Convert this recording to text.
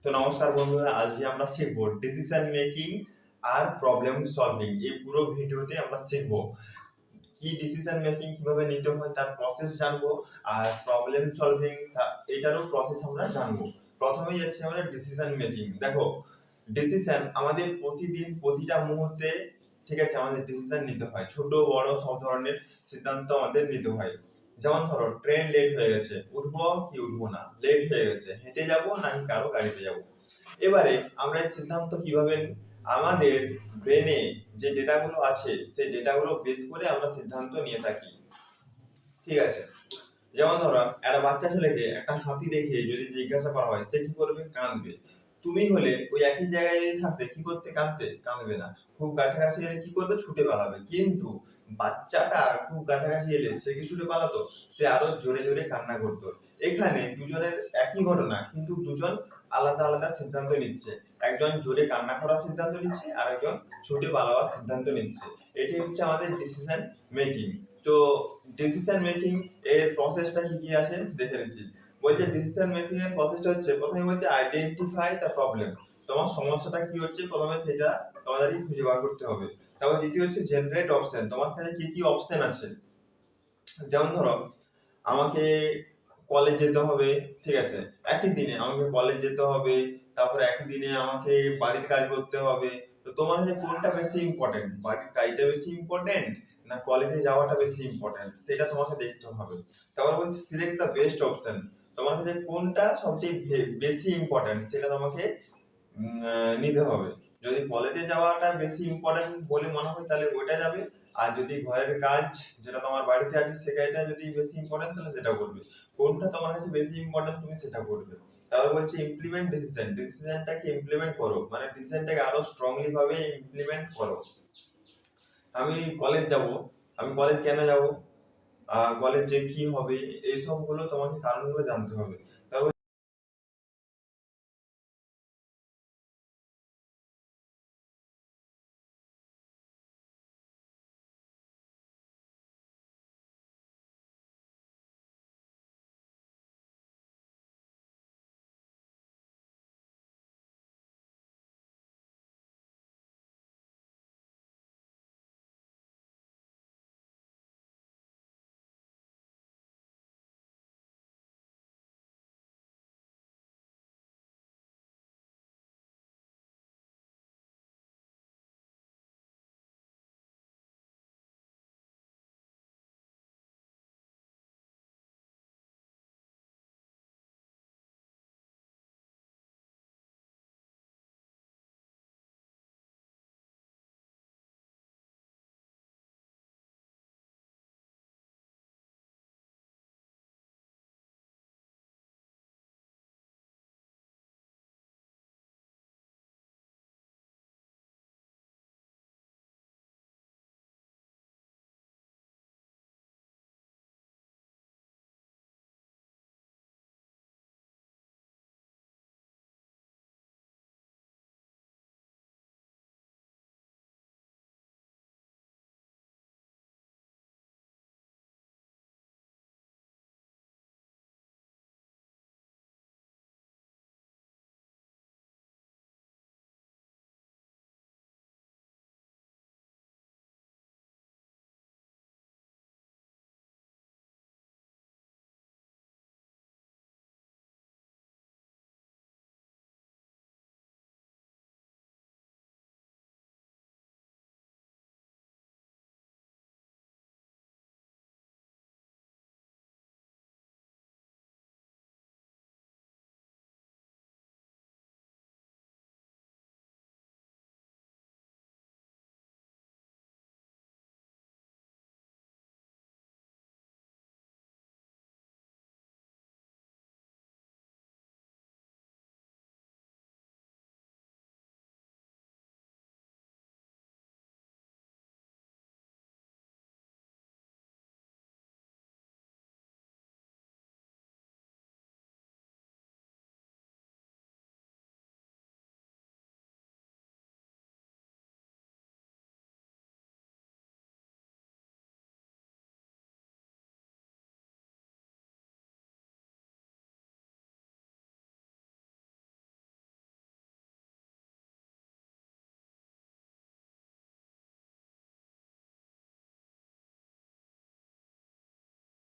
তো নমস্কার বন্ধুরা, আজকে আমরা শিখবো ডিসিশন মেকিং আর প্রবলেম সলভিং। এই পুরো ভিডিওতে আমরা শিখবো কি ডিসিশন মেকিং কিভাবে নিতে হয় তার প্রসেস জানবো, আর প্রবলেম সলভিং এটারও প্রসেস আমরা জানবো। প্রথমেই যাচ্ছি আমরা ডিসিশন মেকিং। দেখো, ডিসিশন আমাদের প্রতিদিন প্রতিটা মুহূর্তে, ঠিক আছে, আমাদের ডিসিশন নিতে হয়। ছোট বড় সব ধরনের সিদ্ধান্ত আমাদের নিতে হয়। যেমন ধরো, ট্রেন লেট হয়ে গেছে, উঠবো কি উঠবো না, লেট হয়ে গেছে, হেঁটে যাবো নাকি কারো গাড়িতে যাবো। এবারে আমরা এই সিদ্ধান্ত কিভাবে নিই? আমাদের ব্রেনে যে ডেটাগুলো আছে সেই ডেটাগুলো বেস করে আমরা সিদ্ধান্ত নিয়ে থাকি, ঠিক আছে। যেমন ধরো, একটা বাচ্চা ছেলেকে একটা হাতি দেখে যদি জিজ্ঞাসা করা হয়, সে কি করবে? কাঁদবে। তুমি হলে ওই একই জায়গায় যদি থাকতে, কি করতে? কাঁদবে না। খুব কাছাকাছি এলে কি করবে? ছুটে পালাবে। কিন্তু বাচ্চাটা খুব কাছাকাছি এলে সে কি ছুটে পালাতো? সে আরো জোরে জোরে কান্না করতো। এখানে দুজনের একই ঘটনা, কিন্তু দুজন আলাদা আলাদা সিদ্ধান্ত নিচ্ছে। একজন জোরে কান্না করার সিদ্ধান্ত নিচ্ছে, আর একজন ছুটে পালাবার সিদ্ধান্ত নিচ্ছে। এটি হচ্ছে আমাদের ডিসিশন মেকিং। তো ডিসিশন মেকিং এর প্রসেসটা কি কি আছে দেখে নিচ্ছি। বলছে ডিসিশন মেকিং এর প্রসেসটা হচ্ছে, প্রথমে বলছে আইডেন্টিফাই দ্য প্রবলেম। তোমার সমস্যাটা কি হচ্ছে প্রথমে সেটা তোমাদেরই খুঁজে বার করতে হবে। তারপর দ্বিতীয় হচ্ছে জেনারেট অপশন, তোমার কাছে কি কি অপশন আছে। যেমন ধরো, আমাকে কলেজ যেতে হবে, ঠিক আছে, একই দিনে আমাকে কলেজ যেতে হবে, তারপরে একই দিনে আমাকে বাড়ির কাজ করতে হবে। তো তোমার কাছে কোনটা বেশি ইম্পর্টেন্ট? বাড়ির কাজটা বেশি ইম্পর্টেন্ট না কলেজে যাওয়াটা বেশি ইম্পর্টেন্ট, সেটা তোমাকে দেখতে হবে। তারপর বলছি সিলেক্ট দ্য বেস্ট অপশন, তোমার কাছে কোনটা সবচেয়ে বেশি ইম্পর্টেন্ট সেটা তোমাকে নিতে হবে। যদি কলেজে যাওয়াটা বেশি ইম্পর্টেন্ট বলে মনে হয় তাহলে ওইটা যাবে। আর যদি ঘরের কাজ যেটা তোমার বাড়িতে আছে সে কাজটা যদি বেশি ইম্পর্টেন্ট তাহলে সেটা করবে। কোনটা তোমার কাছে বেশি ইম্পর্টেন্ট তুমি সেটা করবে। তারপর বলছে ইমপ্লিমেন্ট ডিসিশন, ডিসিশনটাকে ইমপ্লিমেন্ট করো, মানে ডিসিশনটাকে আরো স্ট্রংলি ভাবে ইমপ্লিমেন্ট করো। আমি কলেজ যাব, আমি কলেজ কেন যাব, কলেজ যে কি হবে, এইসব গুলো তোমাকে কারণগুলো জানতে হবে।